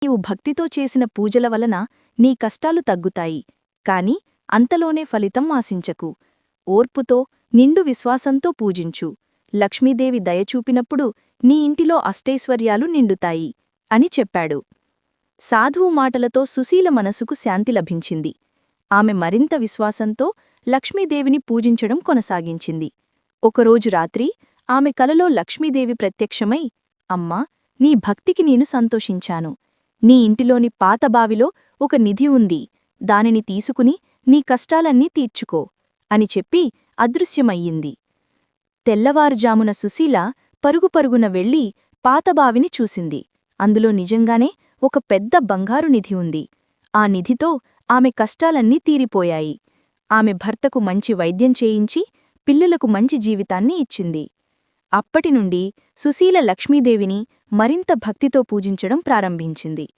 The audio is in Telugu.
నీవు భక్తితో చేసిన పూజల వలన నీ కష్టాలు తగ్గుతాయి కాని అంతలోనే ఫలితం ఆశించకు. ఓర్పుతో నిండు విశ్వాసంతో పూజించు. లక్ష్మీదేవి దయచూపినప్పుడు నీ ఇంటిలో అష్టైశ్వర్యాలు నిండుతాయి అని చెప్పాడు. సాధువు మాటలతో సుశీల మనసుకు శాంతి లభించింది. ఆమె మరింత విశ్వాసంతో లక్ష్మీదేవిని పూజించడం కొనసాగించింది. ఒకరోజు రాత్రి ఆమె కలలో లక్ష్మీదేవి ప్రత్యక్షమై, అమ్మా, నీ భక్తికి నేను సంతోషించాను. నీ ఇంటిలోని పాత బావిలో ఒక నిధి ఉంది, దానిని తీసుకుని నీ కష్టాలన్నీ తీర్చుకో అని చెప్పి అదృశ్యమయ్యింది. తెల్లవారుజామున సుశీల పరుగుపరుగున వెళ్లి పాతబావిని చూసింది. అందులో నిజంగానే ఒక పెద్ద బంగారు నిధి ఉంది. ఆ నిధితో ఆమె కష్టాలన్నీ తీరిపోయాయి. ఆమె భర్తకు మంచి వైద్యం చేయించి పిల్లలకు మంచి జీవితాన్ని ఇచ్చింది. అప్పటినుండి సుశీల లక్ష్మీదేవిని మరింత భక్తితో పూజించడం ప్రారంభించింది.